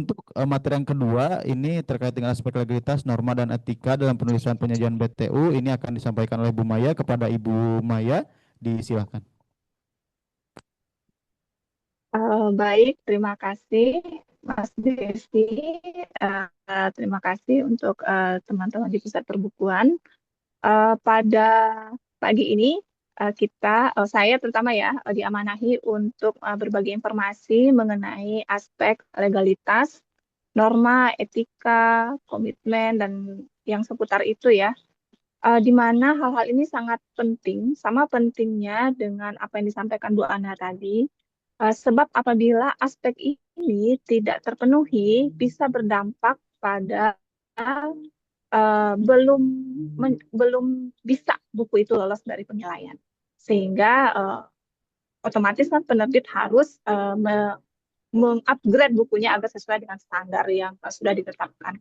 Untuk materi yang kedua ini terkait dengan aspek legalitas, norma dan etika dalam penulisan penyajian BTU ini akan disampaikan oleh Bu Maya kepada Ibu Maya. Disilakan. Baik, terima kasih Mas Devi. Terima kasih untuk teman-teman di Pusat Perbukuan. Pada pagi ini saya terutama ya diamanahi untuk berbagi informasi mengenai aspek legalitas, norma, etika, komitmen dan yang seputar itu ya. Di mana hal-hal ini sangat penting, sama pentingnya dengan apa yang disampaikan Bu Ana tadi. Sebab apabila aspek ini tidak terpenuhi, bisa berdampak pada belum bisa buku itu lolos dari penilaian. Sehingga otomatis kan penerbit harus mengupgrade bukunya agar sesuai dengan standar yang sudah ditetapkan.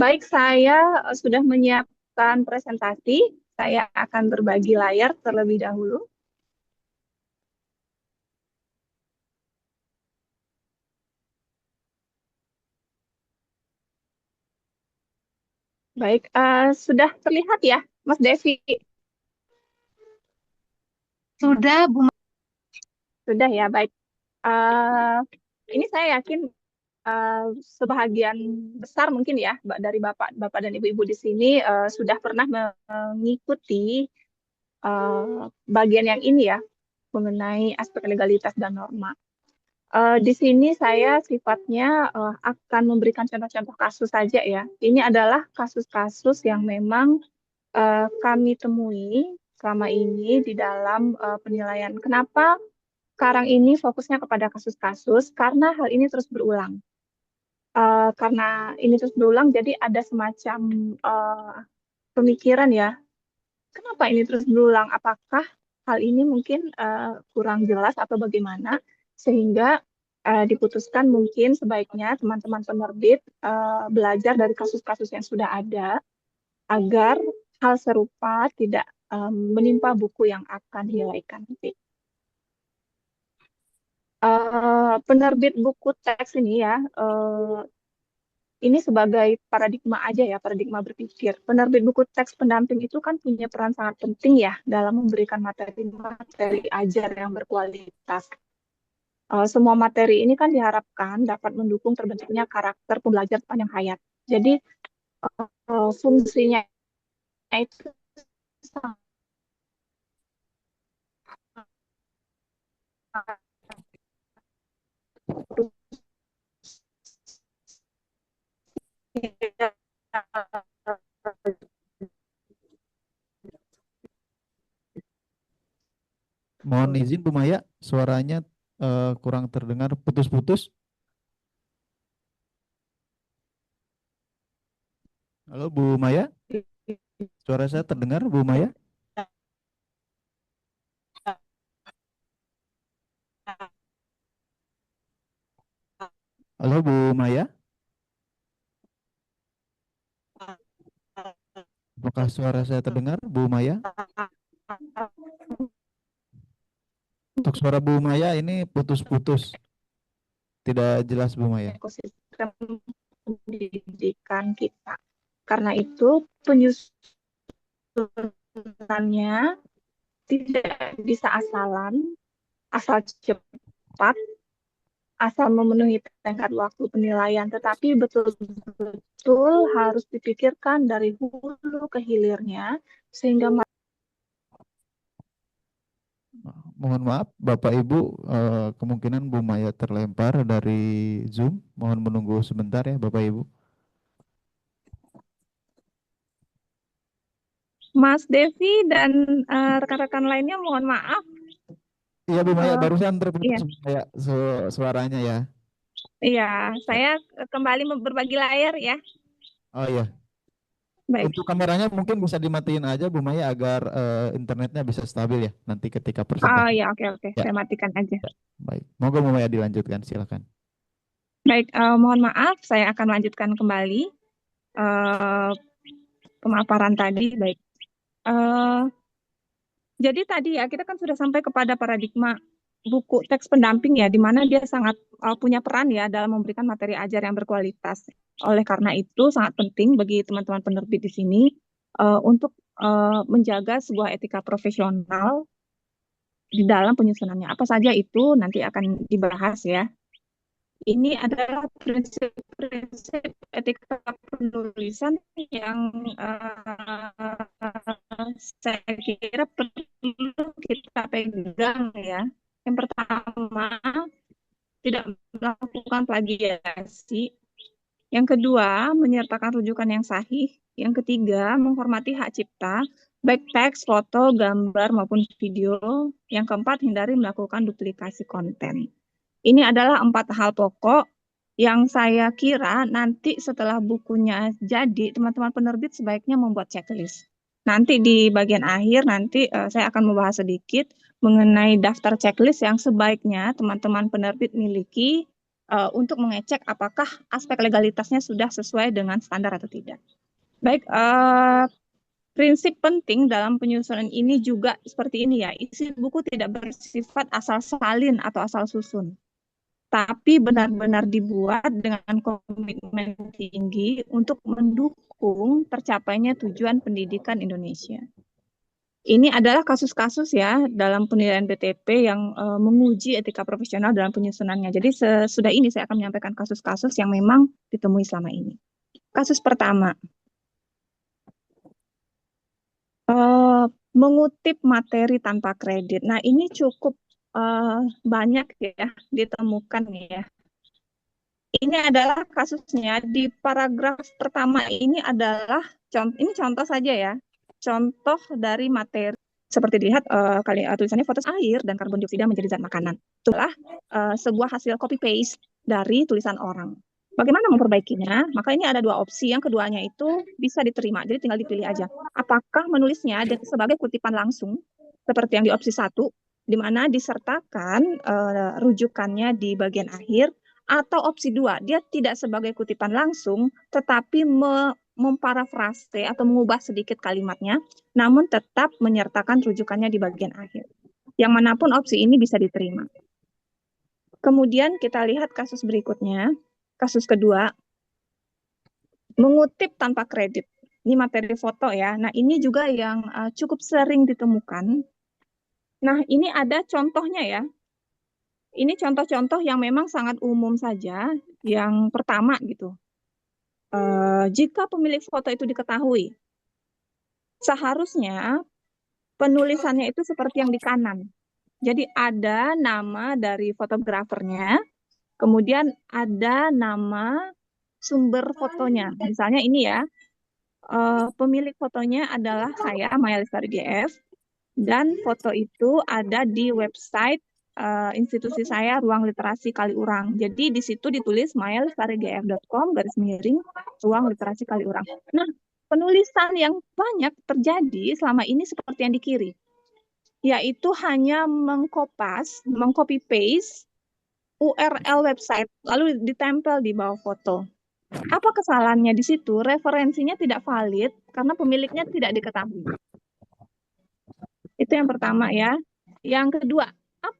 Baik, saya sudah menyiapkan presentasi. Saya akan berbagi layar terlebih dahulu. Baik, sudah terlihat ya, Mas Devi? Sudah, Bu. Sudah ya, baik. Eh, ini saya yakin sebahagian besar mungkin ya dari bapak dan ibu-ibu di sini sudah pernah mengikuti bagian yang ini ya mengenai aspek legalitas dan norma. Di sini saya sifatnya akan memberikan contoh-contoh kasus saja ya. Ini adalah kasus-kasus yang memang kami temui selama ini di dalam penilaian. Kenapa sekarang ini fokusnya kepada kasus-kasus? Karena hal ini terus berulang. Karena ini terus berulang, jadi ada semacam pemikiran ya, kenapa ini terus berulang? Apakah hal ini mungkin kurang jelas atau bagaimana? Sehingga diputuskan mungkin sebaiknya teman-teman penerbit belajar dari kasus-kasus yang sudah ada agar hal serupa tidak menimpa buku yang akan hilaikan nanti. Penerbit buku teks ini ya, ini sebagai paradigma aja ya, paradigma berpikir. Penerbit buku teks pendamping itu kan punya peran sangat penting ya dalam memberikan materi-materi ajar yang berkualitas. Semua materi ini kan diharapkan dapat mendukung terbentuknya karakter pembelajar sepanjang hayat. Jadi fungsinya itu sangat Mohon izin Bu Maya, suaranya kurang terdengar, putus-putus. Halo Bu Maya, suara saya terdengar Bu Maya? Halo Bu Maya, apakah suara saya terdengar Bu Maya? Untuk suara Bu Maya ini putus-putus, tidak jelas Bu Maya. ekosistem pendidikan kita. Karena itu penyusunannya tidak bisa asal cepat, asal memenuhi tenggat waktu penilaian, tetapi betul-betul harus dipikirkan dari hulu ke hilirnya, sehingga Mohon maaf, Bapak Ibu, kemungkinan Bu Maya terlempar dari Zoom. Mohon menunggu sebentar ya, Bapak Ibu. Mas Devi dan rekan-rekan lainnya mohon maaf. Iya, Bu Maya, Eh, barusan iya, terputus Bu Maya, suaranya ya. iya, Ya. saya kembali berbagi layar ya. Oh iya, Baik. untuk kameranya mungkin bisa dimatiin aja Bu Maya agar internetnya bisa stabil ya nanti ketika Oh presentasi. ya, oke, oke, Ya, saya matikan aja. ya. Baik. Moga Bu Maya dilanjutkan, silakan. Baik, mohon maaf, saya akan lanjutkan kembali eh, pemaparan tadi. Baik. Eh, jadi tadi ya kita kan sudah sampai kepada paradigma. buku teks pendamping ya, di mana dia sangat punya peran ya dalam memberikan materi ajar yang berkualitas. Oleh karena itu sangat penting bagi teman-teman penerbit di sini untuk menjaga sebuah etika profesional di dalam penyusunannya. Apa saja itu nanti akan dibahas ya. Ini adalah prinsip-prinsip etika penulisan yang saya kira perlu kita pegang ya. Yang pertama, tidak melakukan plagiasi. Yang kedua, menyertakan rujukan yang sahih. Yang ketiga, menghormati hak cipta, baik teks, foto, gambar, maupun video. Yang keempat, hindari melakukan duplikasi konten. Ini adalah 4 hal pokok yang saya kira nanti setelah bukunya jadi, teman-teman penerbit sebaiknya membuat checklist. Nanti di bagian akhir, nanti saya akan membahas sedikit mengenai daftar checklist yang sebaiknya teman-teman penerbit miliki untuk mengecek apakah aspek legalitasnya sudah sesuai dengan standar atau tidak. Baik, prinsip penting dalam penyusunan ini juga seperti ini ya, isi buku tidak bersifat asal salin atau asal susun, tapi benar-benar dibuat dengan komitmen tinggi untuk mendukung tercapainya tujuan pendidikan Indonesia. Ini adalah kasus-kasus ya dalam penilaian BTP yang menguji etika profesional dalam penyusunannya. Jadi sesudah ini saya akan menyampaikan kasus-kasus yang memang ditemui selama ini. Kasus pertama, mengutip materi tanpa kredit. Nah, ini cukup banyak ya ditemukan ya. Ini adalah kasusnya di paragraf pertama ini adalah ini contoh saja ya. Contoh dari materi seperti dilihat tulisannya foto air dan karbon dioksida menjadi zat makanan. Itulah sebuah hasil copy paste dari tulisan orang. Bagaimana memperbaikinya? Maka ini ada 2 opsi. Yang keduanya itu bisa diterima. Jadi tinggal dipilih aja. Apakah menulisnya sebagai kutipan langsung seperti yang di opsi 1 di mana disertakan rujukannya di bagian akhir, atau opsi 2, dia tidak sebagai kutipan langsung tetapi memparafrase atau mengubah sedikit kalimatnya, namun tetap menyertakan rujukannya di bagian akhir. Yang manapun opsi ini bisa diterima. Kemudian kita lihat kasus berikutnya, kasus kedua, mengutip tanpa kredit. Ini materi foto ya. Nah, ini juga yang cukup sering ditemukan. Nah, ini ada contohnya ya. Ini contoh-contoh yang memang sangat umum saja. Yang pertama gitu. Jika pemilik foto itu diketahui, seharusnya penulisannya itu seperti yang di kanan. Jadi ada nama dari fotografernya, kemudian ada nama sumber fotonya. Misalnya ini ya, pemilik fotonya adalah saya, Maya Lestari GF, dan foto itu ada di website institusi saya, Ruang Literasi Kaliurang. Jadi di situ ditulis mayalestarigf.com/ruang literasi Kaliurang. Nah, penulisan yang banyak terjadi selama ini seperti yang di kiri, yaitu hanya mengcopy paste URL website lalu ditempel di bawah foto. Apa kesalahannya di situ? Referensinya tidak valid karena pemiliknya tidak diketahui. Itu yang pertama ya. Yang kedua,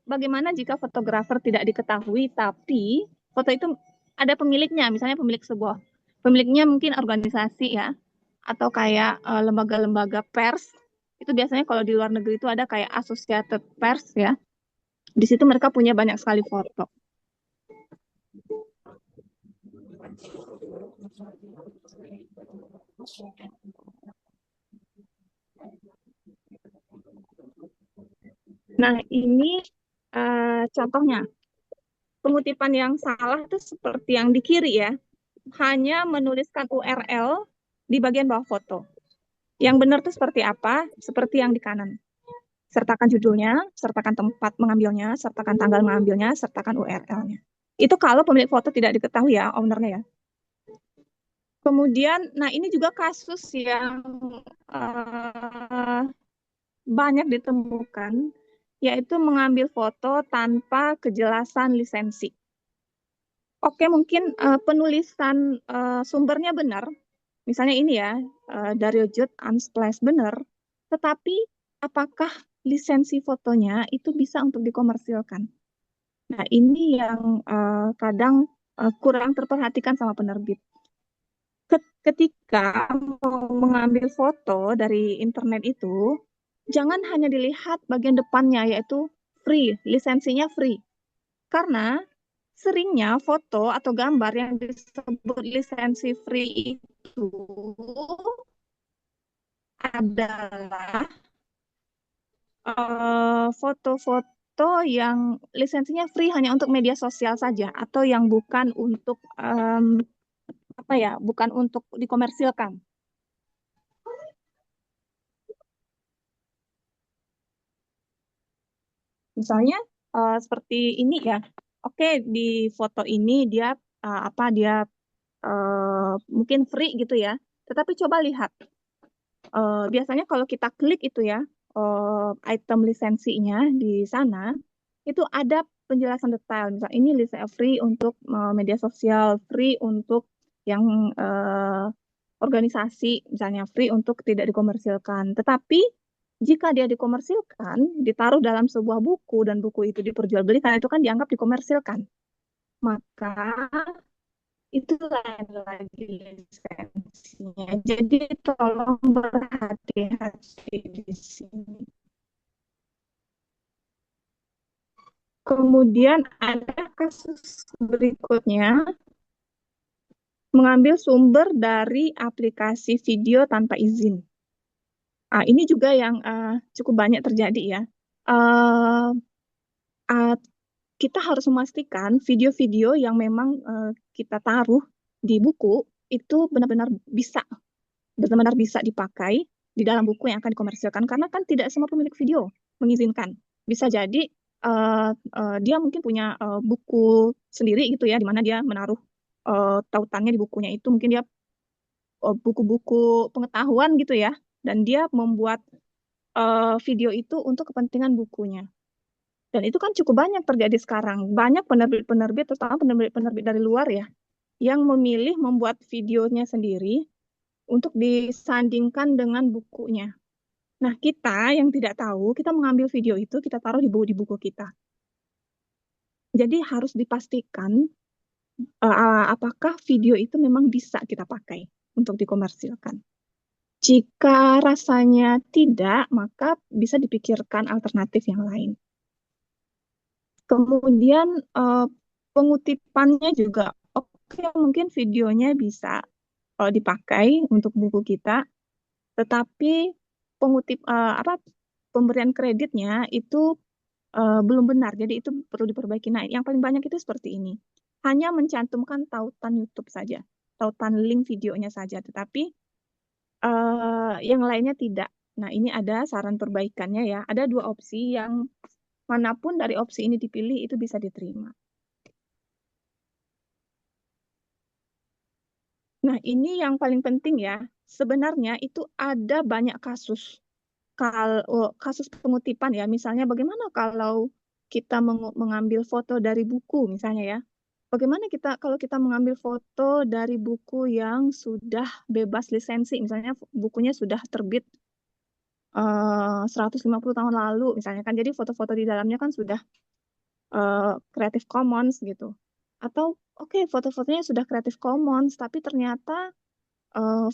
bagaimana jika fotografer tidak diketahui tapi foto itu ada pemiliknya, misalnya pemiliknya mungkin organisasi ya, atau kayak lembaga-lembaga pers. Itu biasanya kalau di luar negeri itu ada kayak Associated Press ya. Di situ mereka punya banyak sekali foto. Nah, ini contohnya. Pengutipan yang salah itu seperti yang di kiri ya. Hanya menuliskan URL di bagian bawah foto. Yang benar itu seperti apa? Seperti yang di kanan. Sertakan judulnya, sertakan tempat mengambilnya, sertakan tanggal mengambilnya, sertakan URL-nya. Itu kalau pemilik foto tidak diketahui ya, ownernya ya. Kemudian, nah ini juga kasus yang banyak ditemukan, yaitu mengambil foto tanpa kejelasan lisensi. Oke, mungkin penulisan sumbernya benar, misalnya ini ya, Dario Jut Unsplash benar, tetapi apakah lisensi fotonya itu bisa untuk dikomersilkan. Nah, ini yang kadang kurang terperhatikan sama penerbit. Ketika mau mengambil foto dari internet itu, jangan hanya dilihat bagian depannya, yaitu free, lisensinya free. Karena seringnya foto atau gambar yang disebut lisensi free itu adalah foto-foto yang lisensinya free hanya untuk media sosial saja atau yang bukan untuk apa ya, bukan untuk dikomersilkan. Misalnya seperti ini ya. Oke, di foto ini dia mungkin free gitu ya. Tetapi coba lihat. Biasanya kalau kita klik itu ya, item lisensinya di sana, itu ada penjelasan detail. Misal ini lisensi free untuk media sosial, free untuk yang organisasi, misalnya free untuk tidak dikomersilkan. Tetapi jika dia dikomersilkan, ditaruh dalam sebuah buku dan buku itu diperjualbelikan, itu kan dianggap dikomersilkan. Maka itu lain lagi lisensinya. Jadi tolong berhati-hati di sini. Kemudian ada kasus berikutnya, mengambil sumber dari aplikasi video tanpa izin. Ini juga yang cukup banyak terjadi ya. Uh, uh, Kita harus memastikan video-video yang memang kita taruh di buku itu benar-benar bisa dipakai di dalam buku yang akan dikomersilkan, karena kan tidak semua pemilik video mengizinkan. Bisa jadi dia mungkin punya buku sendiri gitu ya, di mana dia menaruh tautannya di bukunya itu, mungkin dia buku-buku pengetahuan gitu ya, dan dia membuat video itu untuk kepentingan bukunya. Dan itu kan cukup banyak terjadi sekarang. Banyak penerbit-penerbit, terutama penerbit-penerbit dari luar ya, yang memilih membuat videonya sendiri untuk disandingkan dengan bukunya. Nah, kita yang tidak tahu, kita mengambil video itu, kita taruh di buku kita. Jadi harus dipastikan apakah video itu memang bisa kita pakai untuk dikomersilkan. Jika rasanya tidak, maka bisa dipikirkan alternatif yang lain. Kemudian pengutipannya juga, oke, mungkin videonya bisa dipakai untuk buku kita, tetapi pemberian kreditnya itu belum benar, jadi itu perlu diperbaiki. Nah, yang paling banyak itu seperti ini, hanya mencantumkan tautan YouTube saja, tautan link videonya saja, tetapi yang lainnya tidak. Nah, ini ada saran perbaikannya ya. Ada dua opsi, yang manapun dari opsi ini dipilih itu bisa diterima. Nah, ini yang paling penting ya. Sebenarnya itu ada banyak kasus. Kasus pengutipan ya, misalnya bagaimana kalau kita mengambil foto dari buku misalnya ya. Bagaimana kalau kita mengambil foto dari buku yang sudah bebas lisensi, misalnya bukunya sudah terbit 150 tahun lalu misalnya kan. Jadi foto-foto di dalamnya kan sudah Creative Commons gitu. Atau oke, foto-fotonya sudah Creative Commons tapi ternyata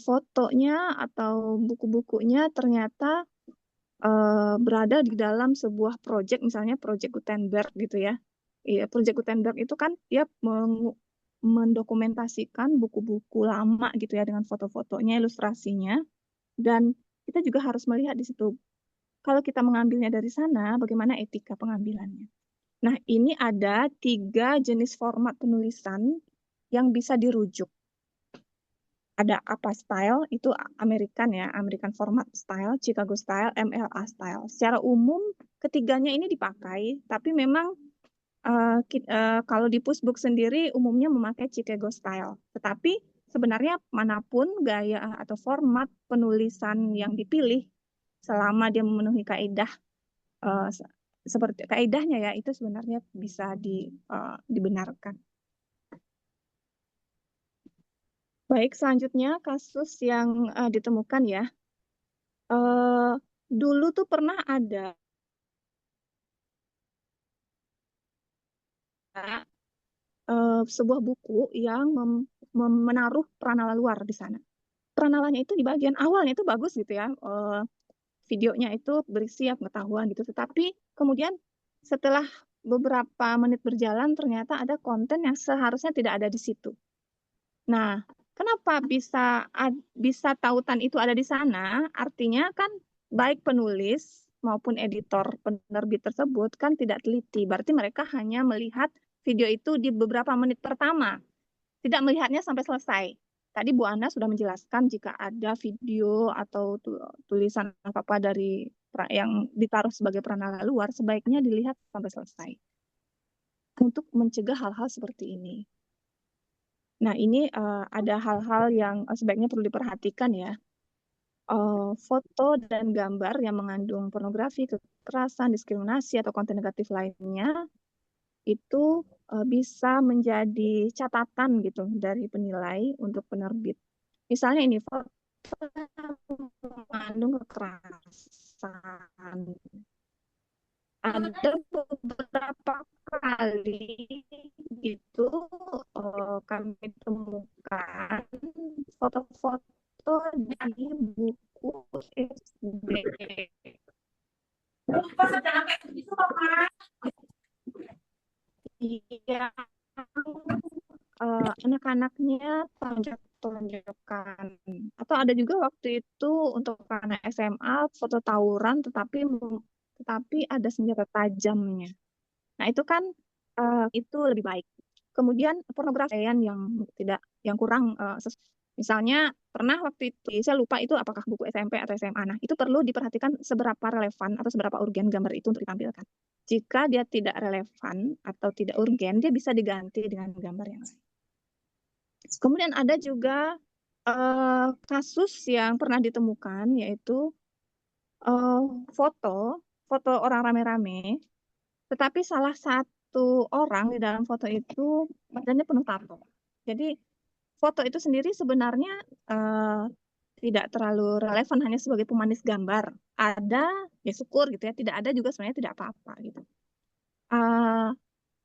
fotonya atau buku-bukunya ternyata berada di dalam sebuah proyek, misalnya proyek Gutenberg gitu ya. Iya, proyek Gutenberg itu kan dia mendokumentasikan buku-buku lama gitu ya, dengan foto-fotonya, ilustrasinya, dan kita juga harus melihat di situ. Kalau kita mengambilnya dari sana, bagaimana etika pengambilannya? Nah, ini ada 3 jenis format penulisan yang bisa dirujuk. Ada APA style, itu American ya, American Format Style, Chicago Style, MLA Style. Secara umum, ketiganya ini dipakai, tapi memang kalau di Pushbook sendiri umumnya memakai Chicago Style. Tetapi sebenarnya manapun gaya atau format penulisan yang dipilih, selama dia memenuhi kaidah seperti kaidahnya ya, itu sebenarnya bisa dibenarkan. Baik, selanjutnya kasus yang ditemukan ya. Dulu tuh pernah ada sebuah buku yang menaruh pranala luar di sana. Pranalanya itu di bagian awalnya itu bagus gitu ya, videonya itu berisi pengetahuan gitu. Tetapi kemudian setelah beberapa menit berjalan ternyata ada konten yang seharusnya tidak ada di situ. Nah, kenapa bisa tautan itu ada di sana? Artinya kan baik penulis maupun editor penerbit tersebut kan tidak teliti. Berarti mereka hanya melihat video itu di beberapa menit pertama, tidak melihatnya sampai selesai. Tadi Bu Ana sudah menjelaskan jika ada video atau tulisan apa-apa dari yang ditaruh sebagai pranala luar, sebaiknya dilihat sampai selesai untuk mencegah hal-hal seperti ini. Nah, ini ada hal-hal yang sebaiknya perlu diperhatikan ya. Foto dan gambar yang mengandung pornografi, kekerasan, diskriminasi, atau konten negatif lainnya itu bisa menjadi catatan gitu dari penilai untuk penerbit. Misalnya ini foto mengandung kekerasan. Ada beberapa kali gitu kami temukan foto-foto di buku SD yang anak-anaknya tonjok-tonjokan. Atau ada juga waktu itu untuk anak SMA foto tawuran tetapi ada senjata tajamnya. Nah, itu kan itu lebih baik. Kemudian pornografi yang kurang misalnya pernah waktu itu saya lupa itu apakah buku SMP atau SMA. Nah, itu perlu diperhatikan seberapa relevan atau seberapa urgen gambar itu untuk ditampilkan. Jika dia tidak relevan atau tidak urgen, dia bisa diganti dengan gambar yang lain. Kemudian ada juga kasus yang pernah ditemukan yaitu foto orang rame-rame, tetapi salah satu orang di dalam foto itu badannya penuh tato. Jadi foto itu sendiri sebenarnya tidak terlalu relevan, hanya sebagai pemanis gambar. Ada ya syukur gitu ya, tidak ada juga sebenarnya tidak apa-apa gitu.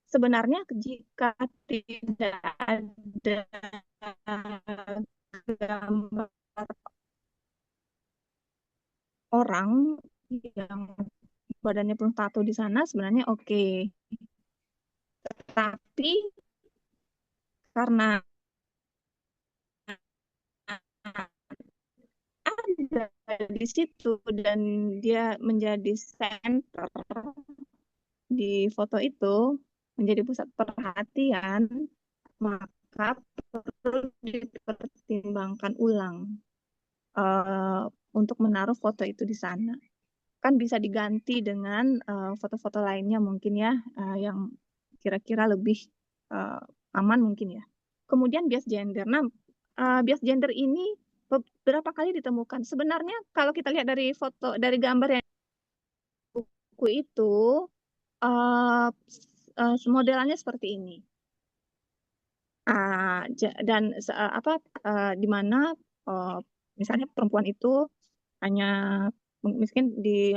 Sebenarnya jika tidak ada gambar orang yang badannya penuh tato di sana sebenarnya oke. Tapi karena ada di situ dan dia menjadi center di foto itu, menjadi pusat perhatian, maka perlu dipertimbangkan ulang untuk menaruh foto itu di sana. Kan bisa diganti dengan foto-foto lainnya mungkin ya, yang kira-kira lebih aman mungkin ya. Kemudian bias gender. Nah, bias gender ini beberapa kali ditemukan. Sebenarnya kalau kita lihat dari foto, dari gambar yang buku itu, modelannya seperti ini. Dan di mana misalnya perempuan itu hanya mungkin di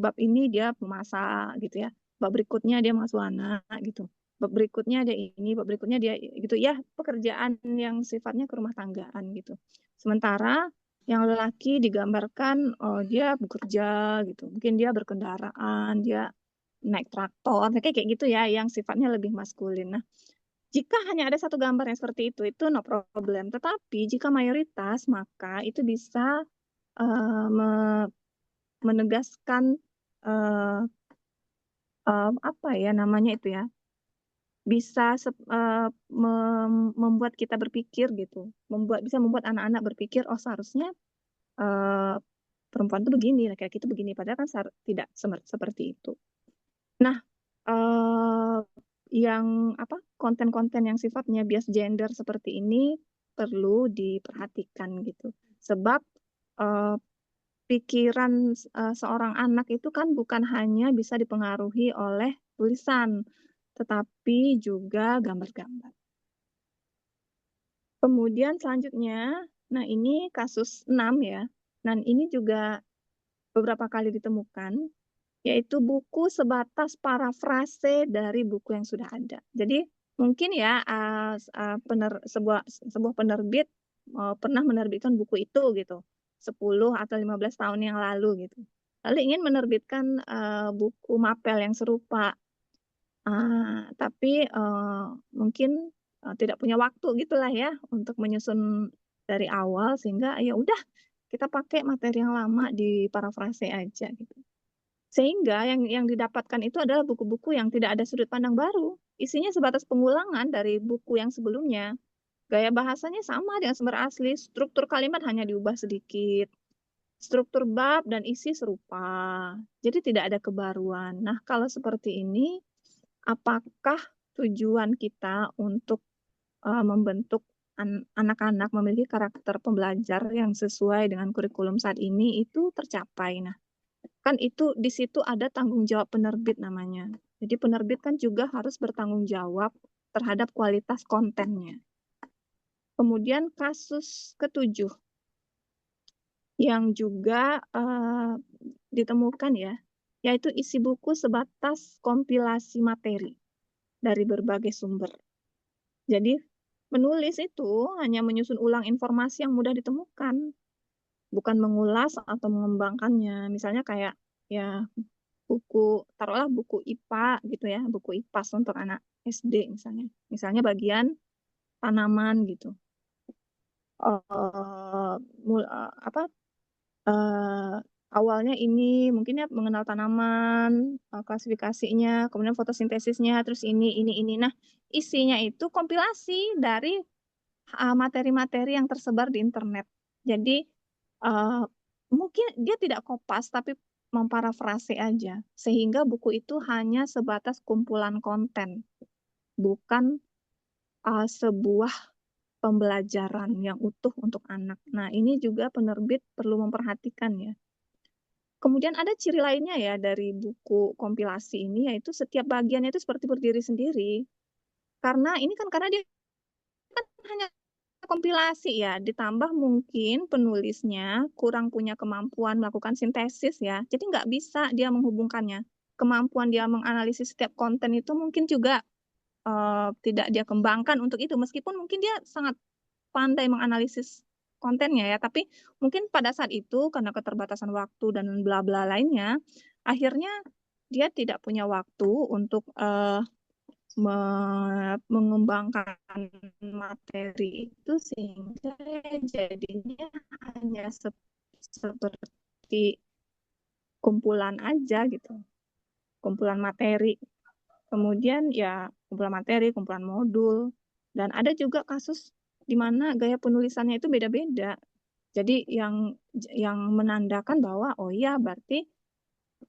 bab ini dia memasak gitu ya, bab berikutnya dia mengasuh anak gitu, bab berikutnya dia ini, bab berikutnya dia gitu ya, pekerjaan yang sifatnya kerumah tanggaan gitu. Sementara yang lelaki digambarkan dia bekerja gitu, mungkin dia berkendaraan, dia naik traktor, kayak gitu ya, yang sifatnya lebih maskulin. Nah, jika hanya ada satu gambar yang seperti itu no problem. Tetapi jika mayoritas, maka itu bisa menegaskan apa ya namanya itu ya, bisa membuat kita berpikir gitu, bisa membuat anak-anak berpikir oh seharusnya perempuan itu begini, laki-laki itu begini, padahal kan tidak seperti itu. Nah, yang konten-konten yang sifatnya bias gender seperti ini perlu diperhatikan gitu, sebab pikiran seorang anak itu kan bukan hanya bisa dipengaruhi oleh tulisan, tetapi juga gambar-gambar. Kemudian selanjutnya, nah ini kasus 6 ya. Nah ini juga beberapa kali ditemukan yaitu buku sebatas parafrase dari buku yang sudah ada. Jadi mungkin ya sebuah penerbit pernah menerbitkan buku itu gitu 10 atau 15 tahun yang lalu gitu. Lalu ingin menerbitkan buku mapel yang serupa, tapi mungkin tidak punya waktu gitulah ya untuk menyusun dari awal, sehingga ya udah kita pakai materi yang lama di parafrase aja gitu. Sehingga yang didapatkan itu adalah buku-buku yang tidak ada sudut pandang baru. Isinya sebatas pengulangan dari buku yang sebelumnya. Gaya bahasanya sama dengan sumber asli, struktur kalimat hanya diubah sedikit. Struktur bab dan isi serupa. Jadi tidak ada kebaruan. Nah, kalau seperti ini, apakah tujuan kita untuk membentuk anak-anak memiliki karakter pembelajar yang sesuai dengan kurikulum saat ini itu tercapai? Nah, kan itu di situ ada tanggung jawab penerbit namanya. Jadi penerbit kan juga harus bertanggung jawab terhadap kualitas kontennya. Kemudian kasus ketujuh yang juga ditemukan ya, yaitu isi buku sebatas kompilasi materi dari berbagai sumber. Jadi menulis itu hanya menyusun ulang informasi yang mudah ditemukan, bukan mengulas atau mengembangkannya. Misalnya kayak ya taruhlah buku IPA gitu ya, buku IPAS untuk anak SD misalnya. Misalnya bagian tanaman gitu. Awalnya ini mungkin ya mengenal tanaman, klasifikasinya, kemudian fotosintesisnya, terus ini. Nah, isinya itu kompilasi dari materi-materi yang tersebar di internet. Jadi mungkin dia tidak kopas, tapi memparafrase aja, sehingga buku itu hanya sebatas kumpulan konten, bukan sebuah pembelajaran yang utuh untuk anak. Nah, ini juga penerbit perlu memperhatikan ya. Kemudian ada ciri lainnya ya dari buku kompilasi ini, yaitu setiap bagiannya itu seperti berdiri sendiri. Karena dia kan hanya kompilasi ya, ditambah mungkin penulisnya kurang punya kemampuan melakukan sintesis ya, jadi nggak bisa dia menghubungkannya. Kemampuan dia menganalisis setiap konten itu mungkin juga tidak dia kembangkan untuk itu, meskipun mungkin dia sangat pandai menganalisis kontennya ya, tapi mungkin pada saat itu karena keterbatasan waktu dan bla bla lainnya, akhirnya dia tidak punya waktu untuk mengembangkan materi itu, sehingga jadinya hanya seperti kumpulan aja gitu, kumpulan materi. Kemudian ya kumpulan materi, kumpulan modul, dan ada juga kasus di mana gaya penulisannya itu beda-beda. Jadi yang menandakan bahwa oh iya berarti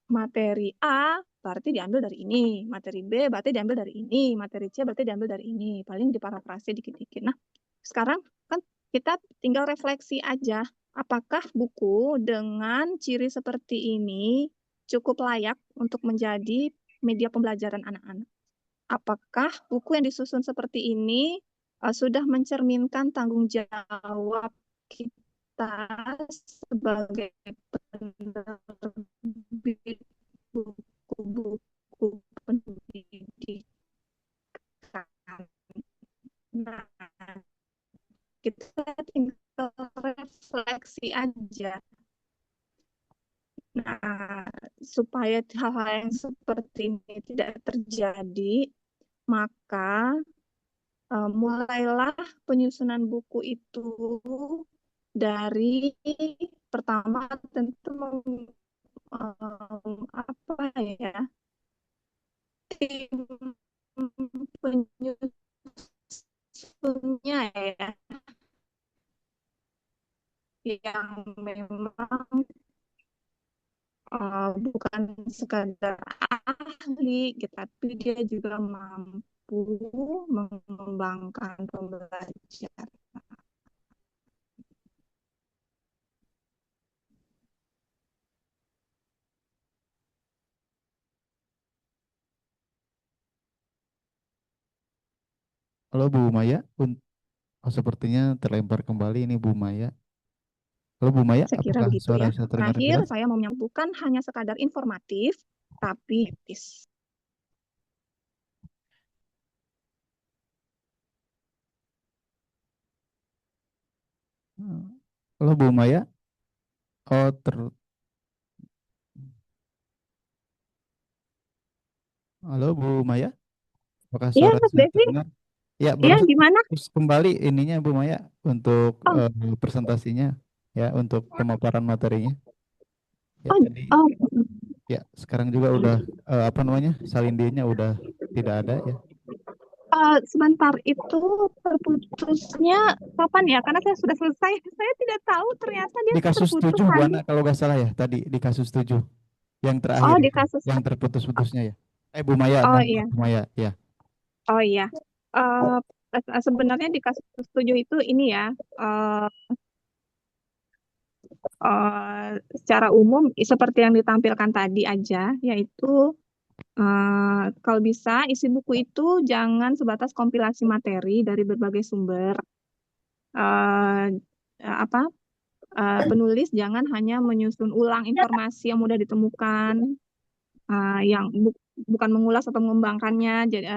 materi A berarti diambil dari ini, materi B berarti diambil dari ini, materi C berarti diambil dari ini, paling diparafrase dikit-dikit. Nah, sekarang kan kita tinggal refleksi aja, apakah buku dengan ciri seperti ini cukup layak untuk menjadi media pembelajaran anak-anak? Apakah buku yang disusun seperti ini sudah mencerminkan tanggung jawab kita sebagai penerbit buku-buku pendidikan? Nah, kita tinggal refleksi aja. Nah, supaya hal-hal yang seperti ini tidak terjadi, maka mulailah penyusunan buku itu dari pertama tentu apa ya, tim penyusunnya ya, yang memang bukan sekadar ahli, tapi dia juga mampu mengembangkan pembelajaran. Halo Bu Maya, sepertinya terlempar kembali ini Bu Maya. Halo Bu Maya, Saya kira apakah begitu suara ya. saya terdengar Terakhir, jelas? saya mau bukan hanya sekadar informatif, tapi etis. Halo Bu Maya. Oh, Halo Bu Maya. Apakah Iya, suara Mas saya Devi. terdengar? Ya, Iya, barusan gimana? terus kembali ininya Bu Maya untuk Oh, presentasinya ya untuk pemaparan materinya. Ya, oh, tadi oh. ya sekarang juga udah apa namanya? Salindinya udah tidak ada ya. Sebentar itu terputusnya kapan ya? Karena saya sudah selesai. Saya tidak tahu ternyata dia Di kasus terputus 7 Bu tadi. Ana kalau nggak salah ya tadi di kasus 7 yang terakhir Oh, di itu kasus. yang terputus-putusnya ya. Bu Maya, Oh mohon iya, maaf Bu Maya ya. oh iya. Eh, Sebenarnya di kasus 7 itu ini ya, eh, secara umum seperti yang ditampilkan tadi aja, yaitu kalau bisa isi buku itu jangan sebatas kompilasi materi dari berbagai sumber. Eh, apa Penulis jangan hanya menyusun ulang informasi yang mudah ditemukan, yang bukan mengulas atau mengembangkannya. Jadi,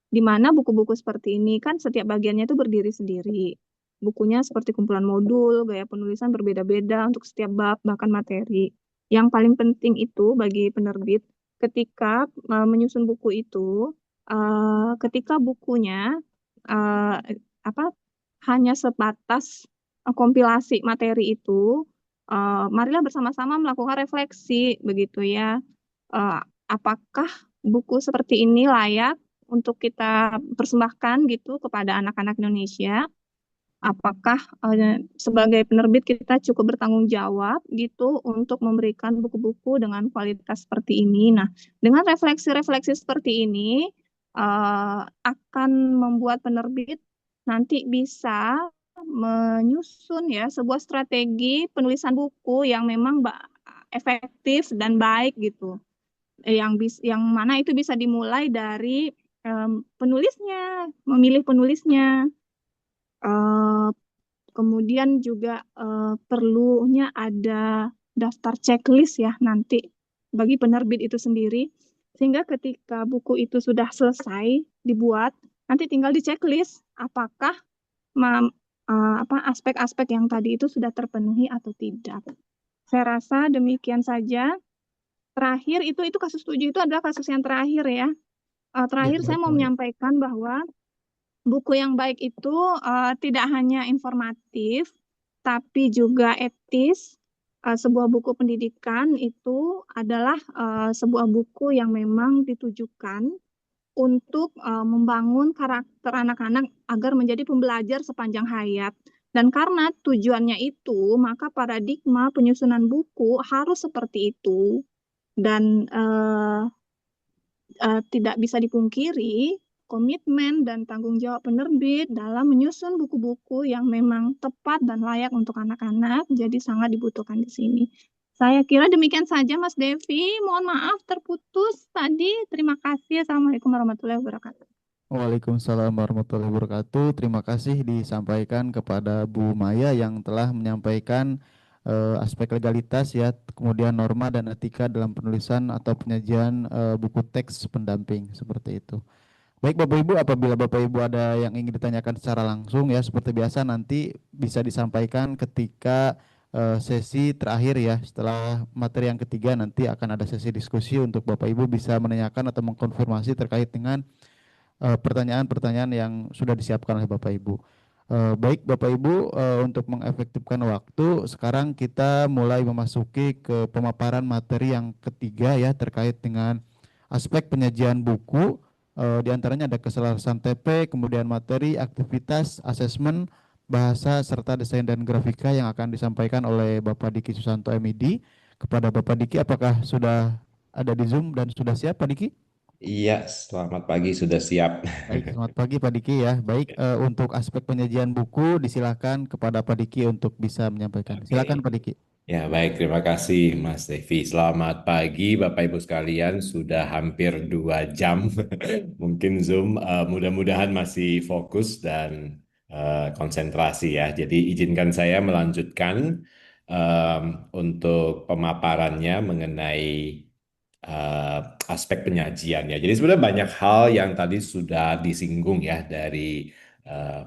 di mana buku-buku seperti ini kan setiap bagiannya itu berdiri sendiri. Bukunya seperti kumpulan modul, gaya penulisan berbeda-beda untuk setiap bab, bahkan materi. Yang paling penting itu bagi penerbit ketika menyusun buku itu, ketika bukunya eh, apa hanya sebatas kompilasi materi itu, marilah bersama-sama melakukan refleksi begitu ya. Eh, apakah buku seperti ini layak untuk kita persembahkan gitu kepada anak-anak Indonesia? Apakah sebagai penerbit kita cukup bertanggung jawab gitu untuk memberikan buku-buku dengan kualitas seperti ini? Nah, dengan refleksi-refleksi seperti ini akan membuat penerbit nanti bisa menyusun ya sebuah strategi penulisan buku yang memang efektif dan baik gitu, yang mana itu bisa dimulai dari penulisnya, memilih penulisnya. Eh, Kemudian juga perlunya ada daftar checklist ya nanti bagi penerbit itu sendiri, sehingga ketika buku itu sudah selesai dibuat, nanti tinggal di checklist apakah aspek-aspek yang tadi itu sudah terpenuhi atau tidak. Saya rasa demikian saja. Terakhir itu kasus 7 itu adalah kasus yang terakhir ya. Ya, Terakhir saya baik Bu mau Maya. menyampaikan bahwa buku yang baik itu tidak hanya informatif, tapi juga etis. Sebuah buku pendidikan itu adalah sebuah buku yang memang ditujukan untuk membangun karakter anak-anak agar menjadi pembelajar sepanjang hayat. Dan karena tujuannya itu, maka paradigma penyusunan buku harus seperti itu. Dan tidak bisa dipungkiri komitmen dan tanggung jawab penerbit dalam menyusun buku-buku yang memang tepat dan layak untuk anak-anak jadi sangat dibutuhkan di sini. Saya kira demikian saja Mas Devi. Mohon maaf terputus tadi. Terima kasih. Assalamualaikum warahmatullahi wabarakatuh. Waalaikumsalam warahmatullahi wabarakatuh. Terima kasih disampaikan kepada Bu Maya yang telah menyampaikan aspek legalitas ya, kemudian norma dan etika dalam penulisan atau penyajian buku teks pendamping seperti itu. Baik Bapak Ibu, apabila Bapak Ibu ada yang ingin ditanyakan secara langsung ya, seperti biasa nanti bisa disampaikan ketika sesi terakhir ya. Setelah materi yang ketiga nanti akan ada sesi diskusi untuk Bapak Ibu bisa menanyakan atau mengkonfirmasi terkait dengan pertanyaan-pertanyaan yang sudah disiapkan oleh Bapak Ibu. Baik Bapak Ibu, untuk mengefektifkan waktu, sekarang kita mulai memasuki ke pemaparan materi yang ketiga ya terkait dengan aspek penyajian buku. Di antaranya ada keselarasan TP, kemudian materi, aktivitas, asesmen, bahasa, serta desain dan grafika yang akan disampaikan oleh Bapak Diki Susanto MID. Kepada Bapak Diki, apakah sudah ada di Zoom dan sudah siap Pak Diki? Iya, selamat pagi, sudah siap. Baik, selamat pagi Pak Diki ya. Baik, untuk aspek penyajian buku disilakan kepada Pak Diki untuk bisa menyampaikan. Silakan Oke, Pak Diki. ya baik, terima kasih Mas Devi. Selamat pagi Bapak Ibu sekalian, sudah hampir 2 jam. Mungkin Zoom mudah-mudahan masih fokus dan konsentrasi ya. Jadi izinkan saya melanjutkan untuk pemaparannya mengenai aspek penyajian ya. Jadi sebenarnya banyak hal yang tadi sudah disinggung ya dari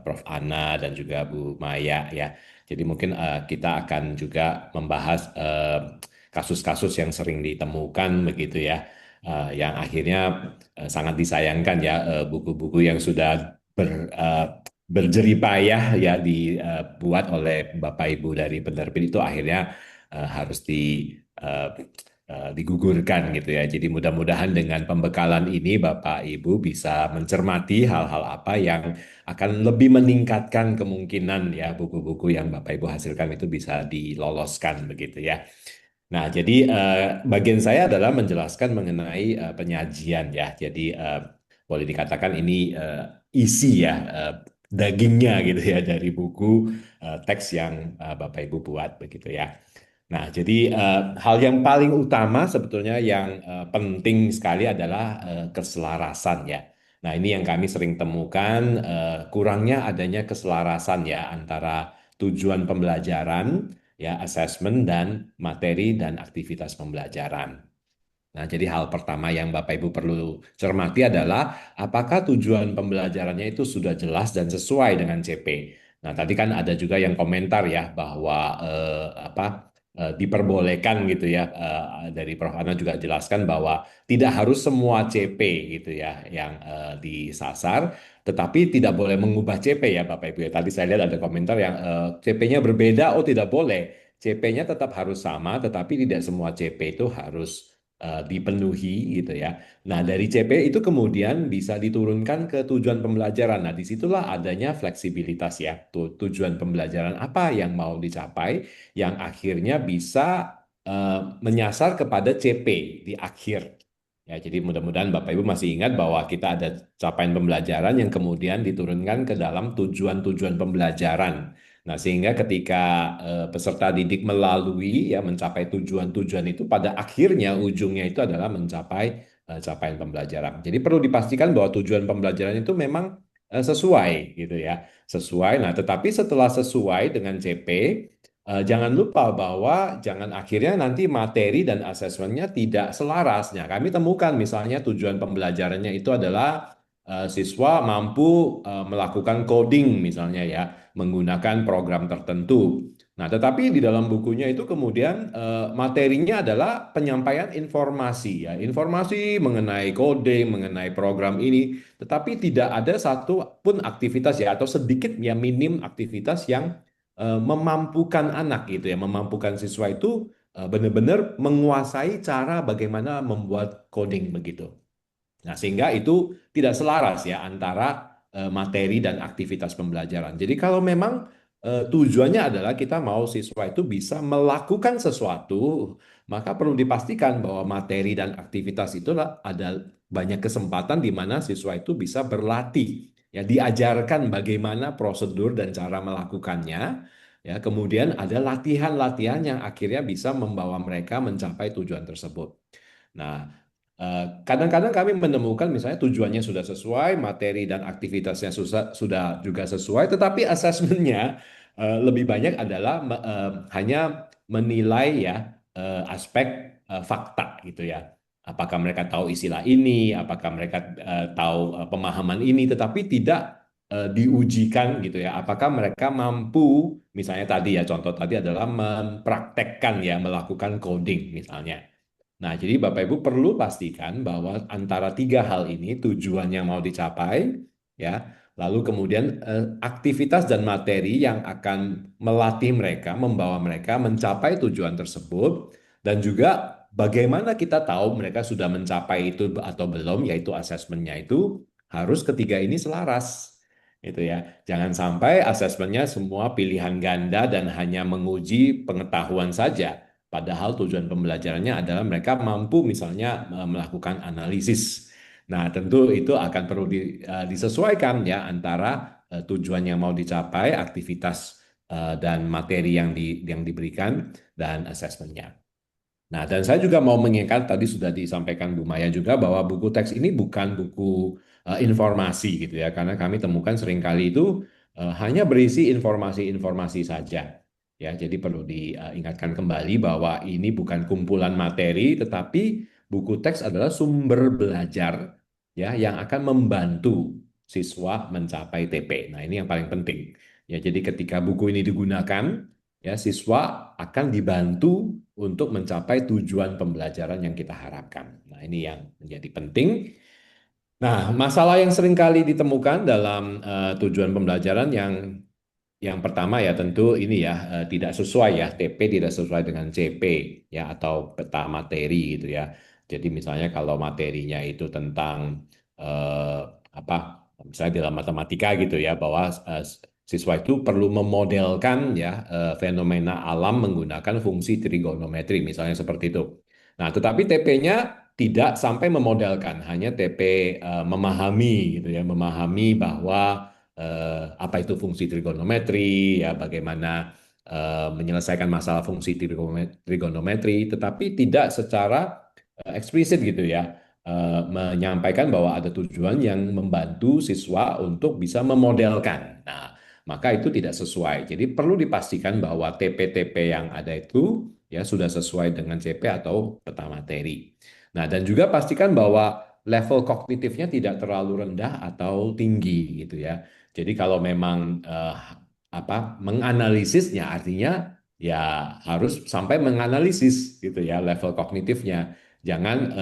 Prof. Ana dan juga Bu Maya ya. Jadi mungkin kita akan juga membahas kasus-kasus yang sering ditemukan begitu ya, yang akhirnya sangat disayangkan ya, buku-buku yang sudah berjerih payah ya dibuat oleh Bapak Ibu dari penerbit itu akhirnya harus eh, digugurkan gitu ya. Jadi mudah-mudahan dengan pembekalan ini Bapak Ibu bisa mencermati hal-hal apa yang akan lebih meningkatkan kemungkinan ya buku-buku yang Bapak Ibu hasilkan itu bisa diloloskan begitu ya. Nah, jadi bagian saya adalah menjelaskan mengenai penyajian ya. Jadi boleh dikatakan ini isi ya, dagingnya gitu ya dari buku teks yang Bapak Ibu buat begitu ya. Nah, jadi hal yang paling utama sebetulnya yang penting sekali adalah keselarasan ya. Nah, ini yang kami sering temukan, kurangnya adanya keselarasan ya antara tujuan pembelajaran, ya, assessment dan materi dan aktivitas pembelajaran. Nah, jadi hal pertama yang Bapak Ibu perlu cermati adalah apakah tujuan pembelajarannya itu sudah jelas dan sesuai dengan CP. Nah, tadi kan ada juga yang komentar ya bahwa diperbolehkan gitu ya, dari Prof. Ana juga jelaskan bahwa tidak harus semua CP gitu ya yang disasar, tetapi tidak boleh mengubah CP ya Bapak Ibu ya. Tadi saya lihat ada komentar yang CP-nya berbeda, oh tidak boleh. CP-nya tetap harus sama, tetapi tidak semua CP itu harus dipenuhi gitu ya. Nah, dari CP itu kemudian bisa diturunkan ke tujuan pembelajaran. Nah, disitulah adanya fleksibilitas ya. Tujuan pembelajaran apa yang mau dicapai, yang akhirnya bisa menyasar kepada CP di akhir. Ya, jadi mudah-mudahan Bapak Ibu masih ingat bahwa kita ada capaian pembelajaran yang kemudian diturunkan ke dalam tujuan-tujuan pembelajaran. Nah, sehingga ketika peserta didik melalui ya mencapai tujuan-tujuan itu pada akhirnya ujungnya itu adalah mencapai capaian pembelajaran. Jadi perlu dipastikan bahwa tujuan pembelajaran itu memang sesuai gitu ya. Sesuai. Nah, tetapi setelah sesuai dengan CP, jangan lupa bahwa jangan akhirnya nanti materi dan asesmennya tidak selaras. Nah, kami temukan misalnya tujuan pembelajarannya itu adalah siswa mampu melakukan coding misalnya ya, menggunakan program tertentu. Nah, tetapi di dalam bukunya itu kemudian materinya adalah penyampaian informasi ya, informasi mengenai coding, mengenai program ini, tetapi tidak ada satu pun aktivitas ya atau sedikit ya minim aktivitas yang memampukan anak gitu ya, memampukan siswa itu benar-benar menguasai cara bagaimana membuat coding begitu. Nah, sehingga itu tidak selaras ya antara materi dan aktivitas pembelajaran. Jadi kalau memang tujuannya adalah kita mau siswa itu bisa melakukan sesuatu, maka perlu dipastikan bahwa materi dan aktivitas itu ada banyak kesempatan di mana siswa itu bisa berlatih, ya diajarkan bagaimana prosedur dan cara melakukannya, ya kemudian ada latihan-latihan yang akhirnya bisa membawa mereka mencapai tujuan tersebut. Nah, kadang-kadang kami menemukan misalnya tujuannya sudah sesuai, materi dan aktivitasnya sudah juga sesuai, tetapi asesmennya lebih banyak adalah hanya menilai ya aspek fakta gitu ya. Apakah mereka tahu istilah ini, apakah mereka tahu pemahaman ini, tetapi tidak diujikan gitu ya. Apakah mereka mampu, misalnya tadi ya contoh tadi adalah mempraktekkan ya melakukan coding misalnya. Nah, jadi Bapak Ibu perlu pastikan bahwa antara tiga hal ini tujuan yang mau dicapai, ya, lalu kemudian aktivitas dan materi yang akan melatih mereka, membawa mereka mencapai tujuan tersebut, dan juga bagaimana kita tahu mereka sudah mencapai itu atau belum, yaitu asesmennya itu harus ketiga ini selaras. Itu ya. Jangan sampai asesmennya semua pilihan ganda dan hanya menguji pengetahuan saja. Padahal tujuan pembelajarannya adalah mereka mampu misalnya melakukan analisis. Nah, tentu itu akan perlu disesuaikan ya antara tujuan yang mau dicapai, aktivitas dan materi yang diberikan dan asesmennya. Nah, dan saya juga mau mengingat tadi sudah disampaikan Bu Maya juga bahwa buku teks ini bukan buku informasi gitu ya, karena kami temukan seringkali itu hanya berisi informasi-informasi saja. Ya, jadi perlu diingatkan kembali bahwa ini bukan kumpulan materi, tetapi buku teks adalah sumber belajar ya yang akan membantu siswa mencapai TP. Nah, ini yang paling penting. Ya, jadi ketika buku ini digunakan, ya siswa akan dibantu untuk mencapai tujuan pembelajaran yang kita harapkan. Nah, ini yang menjadi penting. Nah, masalah yang sering kali ditemukan dalam tujuan pembelajaran yang pertama ya tentu ini ya tidak sesuai ya TP tidak sesuai dengan CP ya atau peta materi gitu ya. Jadi misalnya kalau materinya itu tentang eh, apa misalnya dalam matematika gitu ya bahwa siswa itu perlu memodelkan ya fenomena alam menggunakan fungsi trigonometri misalnya seperti itu. Nah, tetapi TP-nya tidak sampai memodelkan, hanya TP memahami gitu ya, memahami bahwa apa itu fungsi trigonometri, ya bagaimana menyelesaikan masalah fungsi trigonometri, tetapi tidak secara eksplisit gitu ya, menyampaikan bahwa ada tujuan yang membantu siswa untuk bisa memodelkan. Nah, maka itu tidak sesuai. Jadi perlu dipastikan bahwa TP-TP yang ada itu ya sudah sesuai dengan CP atau peta materi. Nah, dan juga pastikan bahwa level kognitifnya tidak terlalu rendah atau tinggi gitu ya. Jadi kalau memang menganalisisnya artinya ya harus sampai menganalisis gitu ya level kognitifnya. Jangan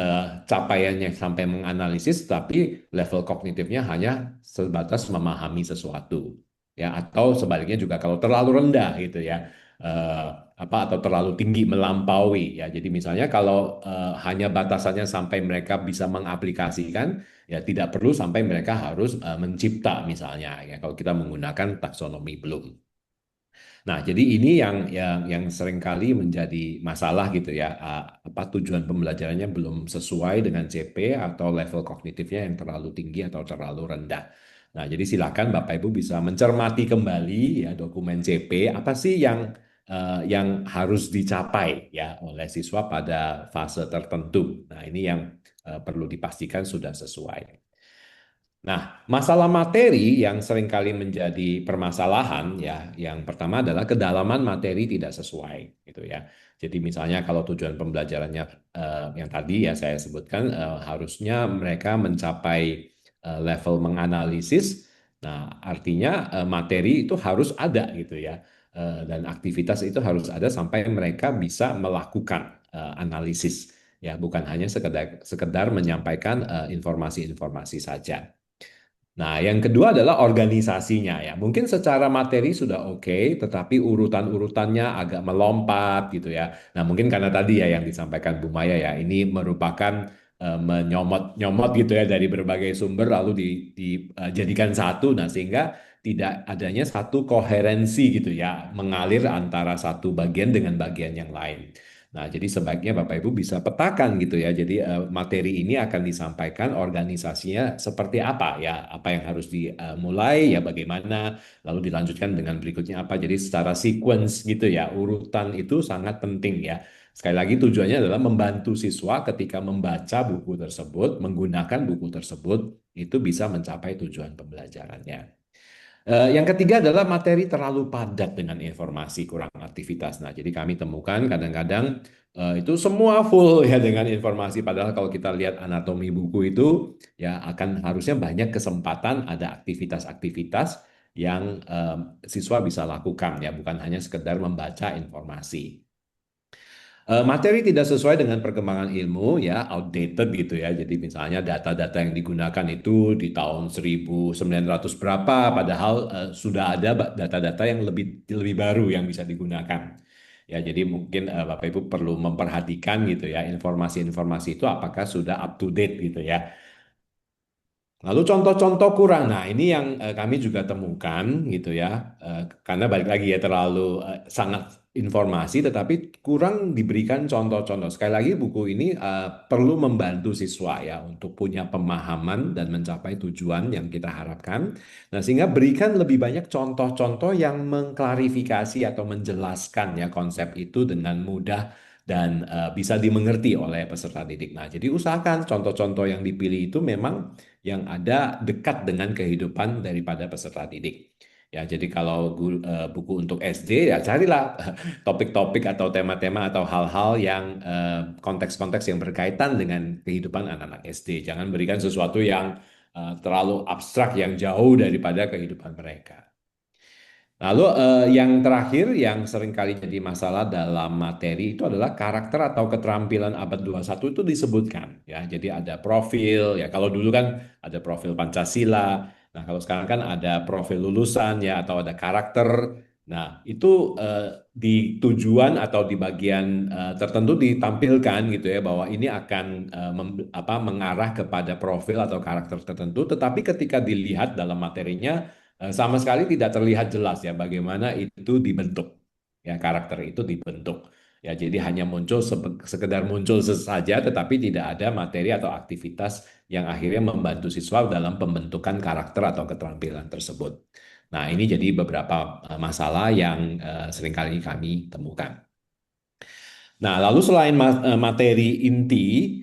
capaiannya sampai menganalisis tapi level kognitifnya hanya sebatas memahami sesuatu. Ya atau sebaliknya juga kalau terlalu rendah gitu ya. eh, atau terlalu tinggi melampaui ya. Jadi misalnya kalau hanya batasannya sampai mereka bisa mengaplikasikan ya tidak perlu sampai mereka harus mencipta misalnya ya kalau kita menggunakan taksonomi Bloom. Nah, jadi ini yang seringkali menjadi masalah gitu ya. Apa tujuan pembelajarannya belum sesuai dengan CP atau level kognitifnya yang terlalu tinggi atau terlalu rendah. Nah, jadi silakan Bapak Ibu bisa mencermati kembali ya dokumen CP apa sih yang harus dicapai ya oleh siswa pada fase tertentu. Nah, ini yang perlu dipastikan sudah sesuai. Nah, masalah materi yang seringkali menjadi permasalahan ya, yang pertama adalah kedalaman materi tidak sesuai gitu ya. Jadi misalnya kalau tujuan pembelajarannya yang tadi ya saya sebutkan harusnya mereka mencapai level menganalisis. Nah, artinya materi itu harus ada gitu ya. Dan aktivitas itu harus ada sampai mereka bisa melakukan analisis ya, bukan hanya sekedar menyampaikan informasi-informasi saja. Nah, yang kedua adalah organisasinya ya. Mungkin secara materi sudah oke, tetapi urutan-urutannya agak melompat gitu ya. Nah, mungkin karena tadi ya yang disampaikan Bu Maya ya, ini merupakan menyomot-nyomot gitu ya dari berbagai sumber lalu dijadikan satu. Nah, sehingga tidak adanya satu koherensi gitu ya, mengalir antara satu bagian dengan bagian yang lain. Nah, jadi sebaiknya Bapak Ibu bisa petakan gitu ya. Jadi materi ini akan disampaikan organisasinya seperti apa ya, apa yang harus dimulai ya bagaimana, lalu dilanjutkan dengan berikutnya apa. Jadi secara sequence gitu ya, urutan itu sangat penting ya. Sekali lagi tujuannya adalah membantu siswa ketika membaca buku tersebut, menggunakan buku tersebut, itu bisa mencapai tujuan pembelajarannya. Yang ketiga adalah materi terlalu padat dengan informasi kurang aktivitas. Nah, jadi kami temukan kadang-kadang itu semua full ya dengan informasi. Padahal kalau kita lihat anatomi buku itu ya akan harusnya banyak kesempatan ada aktivitas-aktivitas yang siswa bisa lakukan ya, bukan hanya sekedar membaca informasi. Materi tidak sesuai dengan perkembangan ilmu ya outdated gitu ya. Jadi misalnya data-data yang digunakan itu di tahun 1900 berapa padahal sudah ada data-data yang lebih lebih baru yang bisa digunakan. Ya, jadi mungkin Bapak Ibu perlu memperhatikan gitu ya informasi-informasi itu apakah sudah up to date gitu ya. Lalu contoh-contoh kurang, nah ini yang kami juga temukan gitu ya, karena balik lagi ya terlalu sangat informasi, tetapi kurang diberikan contoh-contoh. Sekali lagi buku ini perlu membantu siswa ya untuk punya pemahaman dan mencapai tujuan yang kita harapkan. Nah sehingga berikan lebih banyak contoh-contoh yang mengklarifikasi atau menjelaskan ya konsep itu dengan mudah dan bisa dimengerti oleh peserta didik. Nah jadi usahakan contoh-contoh yang dipilih itu memang yang ada dekat dengan kehidupan daripada peserta didik. Ya, jadi kalau buku untuk SD ya carilah topik-topik atau tema-tema atau hal-hal yang konteks-konteks yang berkaitan dengan kehidupan anak-anak SD. Jangan berikan sesuatu yang terlalu abstrak yang jauh daripada kehidupan mereka. Lalu yang terakhir yang seringkali jadi masalah dalam materi itu adalah karakter atau keterampilan abad 21 itu disebutkan ya. Jadi ada profil ya. Kalau dulu kan ada profil Pancasila. Nah, kalau sekarang kan ada profil lulusan ya atau ada karakter. Nah, itu di tujuan atau di bagian tertentu ditampilkan gitu ya bahwa ini akan mengarah kepada profil atau karakter tertentu, tetapi ketika dilihat dalam materinya sama sekali tidak terlihat jelas ya bagaimana itu dibentuk. Ya, karakter itu dibentuk. Ya, jadi hanya muncul sekedar muncul saja tetapi tidak ada materi atau aktivitas yang akhirnya membantu siswa dalam pembentukan karakter atau keterampilan tersebut. Nah, ini jadi beberapa masalah yang seringkali kami temukan. Nah, lalu selain materi inti,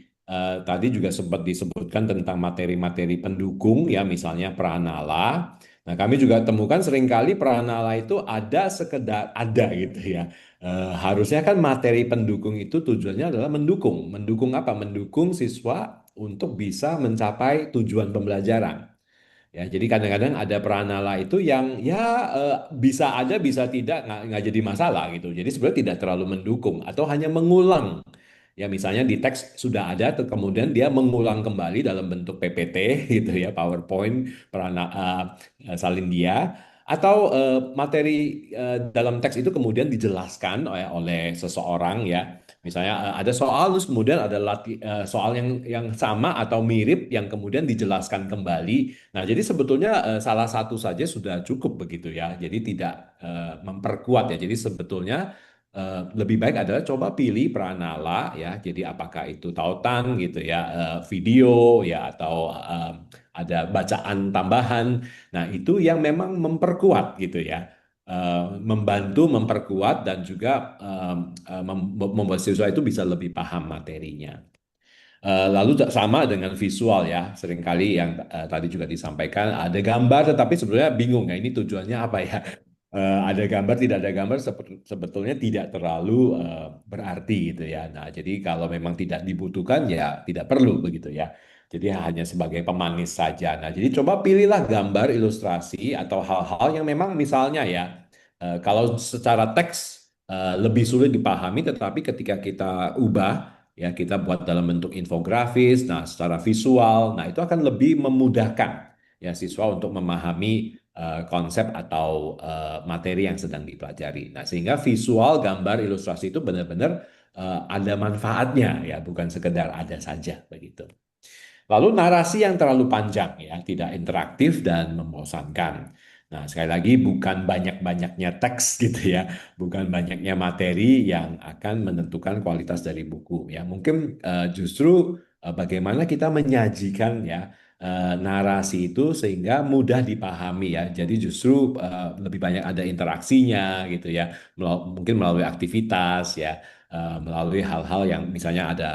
tadi juga sempat disebutkan tentang materi-materi pendukung, ya misalnya pranala. Nah, kami juga temukan seringkali pranala itu ada sekedar ada gitu ya. Harusnya kan materi pendukung itu tujuannya adalah mendukung. Mendukung apa? Mendukung siswa untuk bisa mencapai tujuan pembelajaran. Ya, jadi kadang-kadang ada pranala itu yang ya bisa ada, bisa tidak, nggak jadi masalah gitu. Jadi sebenarnya tidak terlalu mendukung atau hanya mengulang. Ya, misalnya di teks sudah ada, kemudian dia mengulang kembali dalam bentuk PPT gitu ya, PowerPoint, salin dia, atau materi dalam teks itu kemudian dijelaskan oleh seseorang ya. Misalnya ada soal terus kemudian ada soal yang sama atau mirip yang kemudian dijelaskan kembali. Nah, jadi sebetulnya salah satu saja sudah cukup begitu ya. Jadi tidak memperkuat ya. Jadi sebetulnya lebih baik adalah coba pilih pranala ya. Jadi apakah itu tautan gitu ya, video ya atau ada bacaan tambahan. Nah, itu yang memang memperkuat gitu ya. Membantu memperkuat dan juga membuat siswa itu bisa lebih paham materinya. Lalu sama dengan visual ya, seringkali yang tadi juga disampaikan ada gambar tetapi sebenarnya bingung ya ini tujuannya apa ya. Ada gambar tidak ada gambar sebetulnya tidak terlalu berarti gitu ya. Nah, jadi kalau memang tidak dibutuhkan ya tidak perlu begitu ya. Jadi hanya sebagai pemanis saja. Nah, jadi coba pilihlah gambar, ilustrasi atau hal-hal yang memang misalnya ya, kalau secara teks lebih sulit dipahami, tetapi ketika kita ubah ya kita buat dalam bentuk infografis, nah secara visual, nah itu akan lebih memudahkan ya siswa untuk memahami konsep atau materi yang sedang dipelajari. Nah, sehingga visual, gambar, ilustrasi itu benar-benar ada manfaatnya ya, bukan sekedar ada saja begitu. Lalu narasi yang terlalu panjang ya, tidak interaktif dan membosankan. Nah, sekali lagi bukan banyak-banyaknya teks gitu ya, bukan banyaknya materi yang akan menentukan kualitas dari buku ya. Mungkin justru bagaimana kita menyajikan ya narasi itu sehingga mudah dipahami ya. Jadi justru lebih banyak ada interaksinya gitu ya, mungkin melalui aktivitas ya, melalui hal-hal yang misalnya ada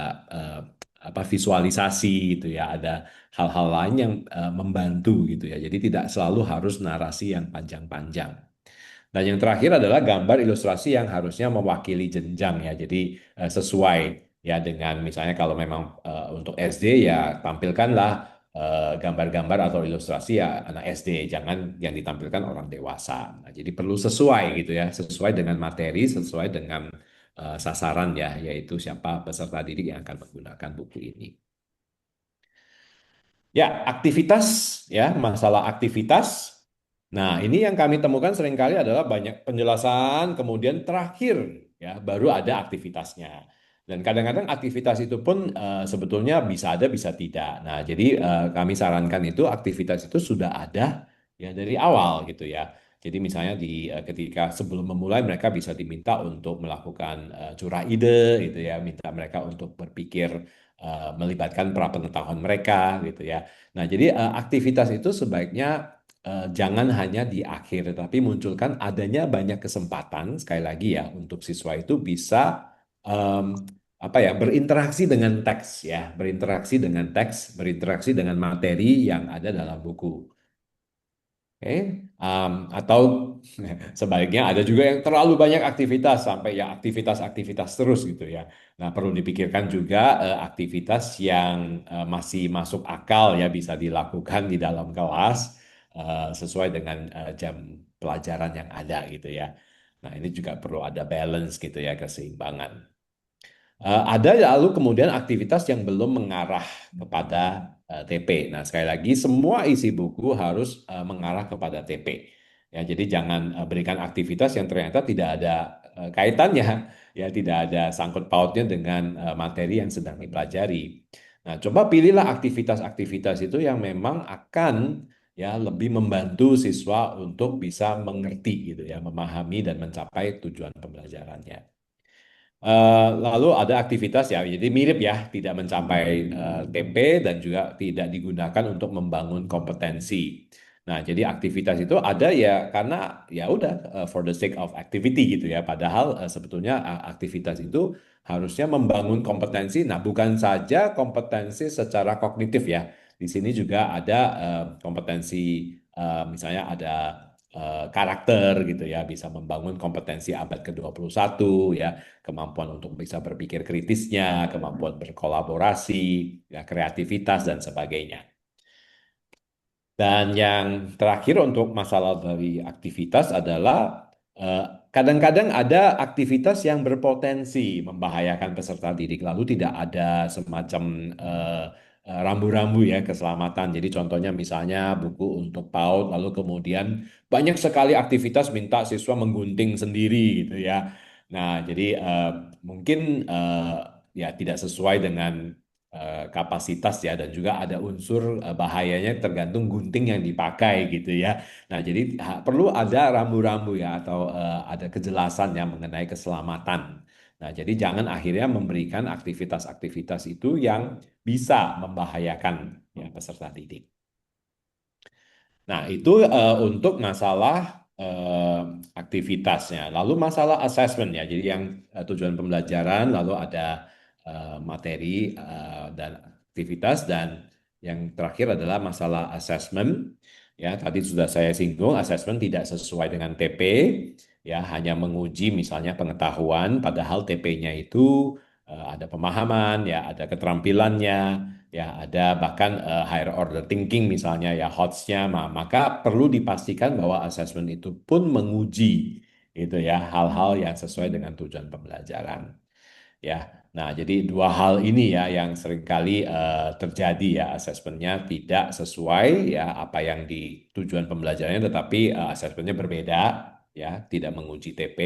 visualisasi gitu ya, ada hal-hal lain yang membantu gitu ya. Jadi tidak selalu harus narasi yang panjang-panjang. Dan yang terakhir adalah gambar ilustrasi yang harusnya mewakili jenjang ya. Jadi sesuai ya dengan misalnya kalau memang untuk SD ya tampilkanlah gambar-gambar atau ilustrasi ya anak SD, jangan yang ditampilkan orang dewasa. Nah, jadi perlu sesuai gitu ya, sesuai dengan materi, sesuai dengan sasaran ya, yaitu siapa peserta didik yang akan menggunakan buku ini. Ya, aktivitas ya, masalah aktivitas. Nah, ini yang kami temukan seringkali adalah banyak penjelasan, kemudian terakhir ya baru ada aktivitasnya. Dan kadang-kadang aktivitas itu pun sebetulnya bisa ada, bisa tidak. Nah, jadi kami sarankan itu aktivitas itu sudah ada ya dari awal gitu ya. Jadi misalnya ketika sebelum memulai mereka bisa diminta untuk melakukan curah ide gitu ya, minta mereka untuk berpikir melibatkan pengetahuan mereka gitu ya. Nah, jadi aktivitas itu sebaiknya jangan hanya di akhir, tetapi munculkan adanya banyak kesempatan sekali lagi ya untuk siswa itu bisa em, berinteraksi dengan teks ya, berinteraksi dengan teks, berinteraksi dengan materi yang ada dalam buku. Oke, Atau sebaliknya ada juga yang terlalu banyak aktivitas sampai ya aktivitas-aktivitas terus gitu ya. Nah, perlu dipikirkan juga aktivitas yang masih masuk akal ya bisa dilakukan di dalam kelas sesuai dengan jam pelajaran yang ada gitu ya. Nah, ini juga perlu ada balance gitu ya, keseimbangan. Ada lalu kemudian aktivitas yang belum mengarah kepada TP. Nah, sekali lagi semua isi buku harus mengarah kepada TP. Ya, jadi jangan berikan aktivitas yang ternyata tidak ada kaitannya, ya tidak ada sangkut pautnya dengan materi yang sedang dipelajari. Nah, coba pilihlah aktivitas-aktivitas itu yang memang akan ya lebih membantu siswa untuk bisa mengerti gitu ya, memahami dan mencapai tujuan pembelajarannya. Lalu ada aktivitas ya, jadi mirip ya, tidak mencapai TP dan juga tidak digunakan untuk membangun kompetensi. Nah, jadi aktivitas itu ada ya karena ya udah for the sake of activity gitu ya. Padahal sebetulnya aktivitas itu harusnya membangun kompetensi. Nah, bukan saja kompetensi secara kognitif ya. Di sini juga ada kompetensi misalnya ada karakter gitu ya, bisa membangun kompetensi abad ke-21 ya, kemampuan untuk bisa berpikir kritisnya, kemampuan berkolaborasi, ya, kreativitas, dan sebagainya. Dan yang terakhir untuk masalah dari aktivitas adalah kadang-kadang ada aktivitas yang berpotensi membahayakan peserta didik, lalu tidak ada semacam rambu-rambu ya keselamatan. Jadi contohnya misalnya buku untuk PAUD, lalu kemudian banyak sekali aktivitas minta siswa menggunting sendiri gitu ya. Nah, jadi mungkin ya tidak sesuai dengan kapasitas ya dan juga ada unsur bahayanya tergantung gunting yang dipakai gitu ya. Nah, jadi perlu ada rambu-rambu ya atau ada kejelasan yang mengenai keselamatan. Nah, jadi jangan akhirnya memberikan aktivitas-aktivitas itu yang bisa membahayakan ya peserta didik. Nah, itu untuk masalah aktivitasnya. Lalu masalah assessment ya. Jadi yang tujuan pembelajaran, lalu ada materi dan aktivitas, dan yang terakhir adalah masalah assessment. Ya, tadi sudah saya singgung, assessment tidak sesuai dengan TP, ya hanya menguji misalnya pengetahuan, padahal TP-nya itu ada pemahaman, ya ada keterampilannya, ya ada bahkan higher order thinking misalnya ya HOTS-nya, maka perlu dipastikan bahwa assessment itu pun menguji itu ya hal-hal yang sesuai dengan tujuan pembelajaran ya. Nah, jadi dua hal ini ya yang seringkali terjadi ya, asesmennya tidak sesuai ya apa yang di tujuan pembelajarannya, tetapi asesmennya berbeda ya, tidak menguji TP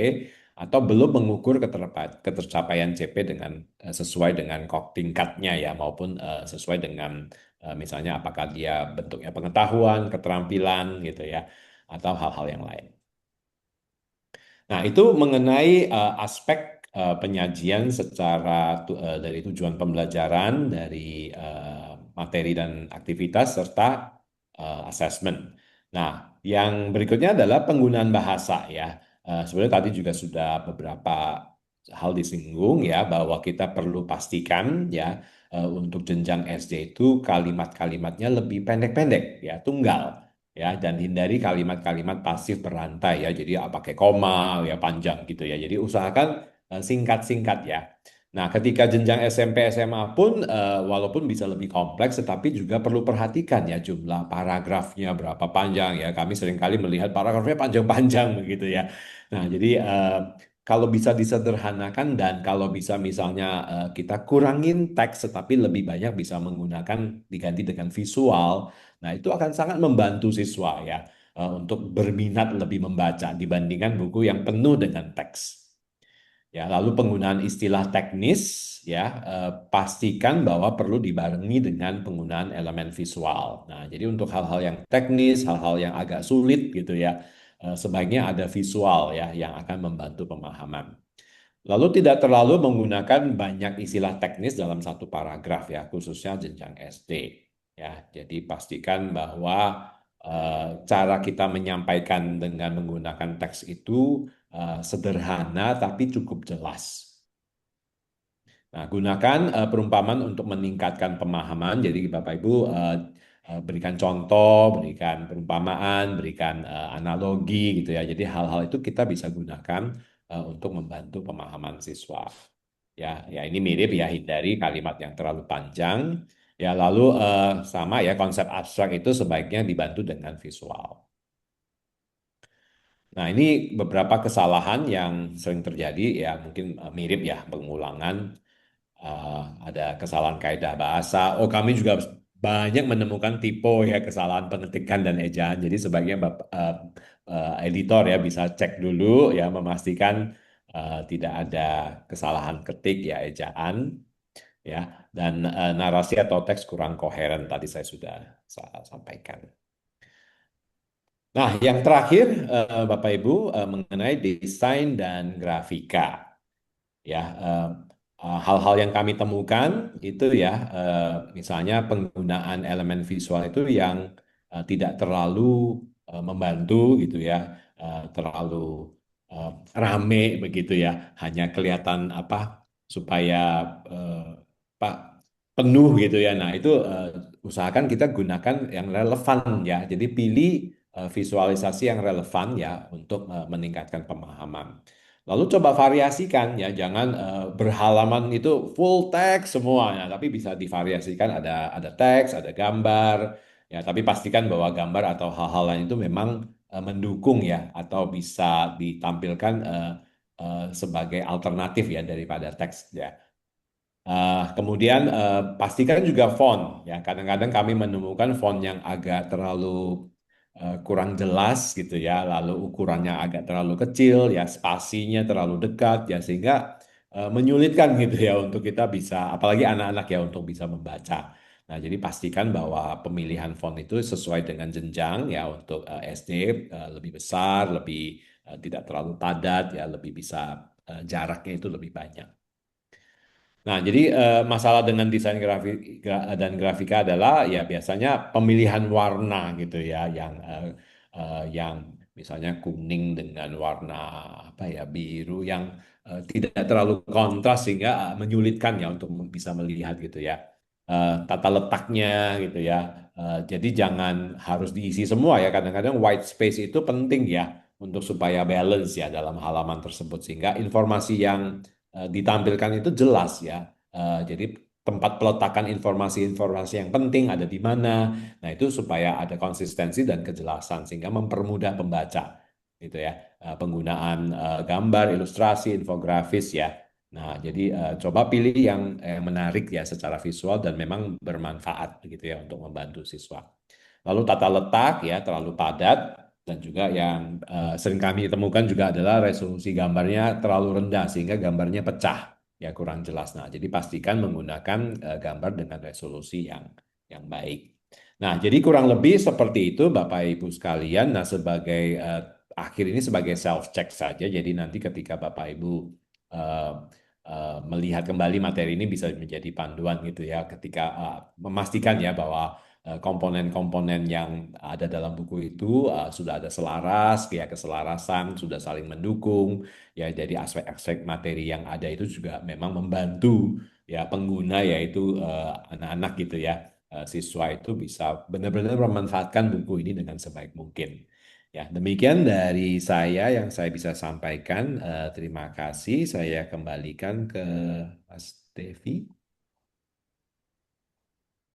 atau belum mengukur ketercapaian CP dengan sesuai dengan tingkatnya ya, maupun sesuai dengan misalnya apakah dia bentuknya pengetahuan, keterampilan gitu ya, atau hal-hal yang lain. Nah, itu mengenai aspek penyajian secara dari tujuan pembelajaran, dari materi dan aktivitas, serta assessment. Nah, yang berikutnya adalah penggunaan bahasa ya. Sebenarnya tadi juga sudah beberapa hal disinggung ya, bahwa kita perlu pastikan ya untuk jenjang SD itu kalimat-kalimatnya lebih pendek-pendek ya, tunggal ya, dan hindari kalimat-kalimat pasif berantai ya, jadi ya, pakai koma ya panjang gitu ya, jadi usahakan singkat-singkat ya. Nah, ketika jenjang SMP SMA pun walaupun bisa lebih kompleks, tetapi juga perlu perhatikan ya jumlah paragrafnya berapa panjang ya, kami seringkali melihat paragrafnya panjang-panjang begitu ya. Nah, jadi kalau bisa disederhanakan dan kalau bisa misalnya kita kurangin teks tetapi lebih banyak bisa menggunakan diganti dengan visual. Nah, itu akan sangat membantu siswa ya untuk berminat lebih membaca dibandingkan buku yang penuh dengan teks. Ya, lalu penggunaan istilah teknis ya pastikan bahwa perlu dibarengi dengan penggunaan elemen visual. Nah, jadi untuk hal-hal yang teknis, hal-hal yang agak sulit gitu ya, sebaiknya ada visual ya yang akan membantu pemahaman. Lalu tidak terlalu menggunakan banyak istilah teknis dalam satu paragraf ya, khususnya jenjang SD. Ya, jadi pastikan bahwa cara kita menyampaikan dengan menggunakan teks itu sederhana tapi cukup jelas. Nah, gunakan perumpamaan untuk meningkatkan pemahaman. Jadi Bapak Ibu berikan contoh, berikan perumpamaan, berikan analogi gitu ya. Jadi hal-hal itu kita bisa gunakan untuk membantu pemahaman siswa. Ya, ya ini mirip ya, hindari kalimat yang terlalu panjang. Ya, lalu sama ya, konsep abstrak itu sebaiknya dibantu dengan visual. Nah, ini beberapa kesalahan yang sering terjadi ya, mungkin mirip ya, pengulangan. Ada kesalahan kaidah bahasa. Oh, kami juga banyak menemukan typo ya, kesalahan penetikan dan ejaan. Jadi sebaiknya editor ya bisa cek dulu ya, memastikan tidak ada kesalahan ketik ya, ejaan ya, dan narasi atau teks kurang koheren tadi saya sudah sampaikan. Nah, yang terakhir Bapak Ibu mengenai desain dan grafika. Ya, hal-hal yang kami temukan itu ya, misalnya penggunaan elemen visual itu yang tidak terlalu membantu gitu ya, terlalu eh, rame begitu ya, hanya kelihatan apa supaya eh, apa penuh gitu ya. Nah, itu usahakan kita gunakan yang relevan ya. Jadi pilih visualisasi yang relevan ya untuk meningkatkan pemahaman. Lalu coba variasikan ya, jangan berhalaman itu full teks semuanya, tapi bisa divariasikan, ada teks, ada gambar, ya. Tapi pastikan bahwa gambar atau hal-hal lain itu memang mendukung ya, atau bisa ditampilkan sebagai alternatif ya daripada teks ya. Kemudian pastikan juga font ya. Kadang-kadang kami menemukan font yang agak terlalu kurang jelas gitu ya, lalu ukurannya agak terlalu kecil ya, spasinya terlalu dekat ya, sehingga menyulitkan gitu ya untuk kita bisa, apalagi anak-anak ya, untuk bisa membaca. Nah, jadi pastikan bahwa pemilihan font itu sesuai dengan jenjang ya, untuk SD lebih besar, lebih tidak terlalu padat ya, lebih bisa jaraknya itu lebih banyak. Nah, jadi masalah dengan desain dan grafika adalah ya biasanya pemilihan warna gitu ya, yang misalnya kuning dengan warna apa ya, biru yang tidak terlalu kontras sehingga menyulitkan ya untuk bisa melihat gitu ya. Tata letaknya gitu ya. Jadi jangan harus diisi semua ya. Kadang-kadang white space itu penting ya untuk supaya balance ya dalam halaman tersebut, sehingga informasi yang ditampilkan itu jelas ya. Jadi tempat peletakan informasi-informasi yang penting ada di mana. Nah, itu supaya ada konsistensi dan kejelasan sehingga mempermudah pembaca gitu ya. Penggunaan gambar, ilustrasi, infografis ya. Nah, jadi coba pilih yang menarik ya secara visual dan memang bermanfaat gitu ya untuk membantu siswa. Lalu tata letak ya terlalu padat, dan juga yang sering kami temukan juga adalah resolusi gambarnya terlalu rendah sehingga gambarnya pecah ya, kurang jelas. Nah, jadi pastikan menggunakan gambar dengan resolusi yang baik. Nah, jadi kurang lebih seperti itu Bapak Ibu sekalian. Nah, sebagai akhir ini sebagai self check saja. Jadi nanti ketika Bapak Ibu eh, melihat kembali materi ini bisa menjadi panduan gitu ya, ketika memastikan ya bahwa komponen-komponen yang ada dalam buku itu sudah ada selaras, ya keselarasan sudah saling mendukung ya. Jadi aspek-aspek materi yang ada itu juga memang membantu ya pengguna, yaitu anak-anak gitu ya. Siswa itu bisa benar-benar memanfaatkan buku ini dengan sebaik mungkin. Ya, demikian dari saya yang saya bisa sampaikan. Terima kasih. Saya kembalikan ke Mas Devi.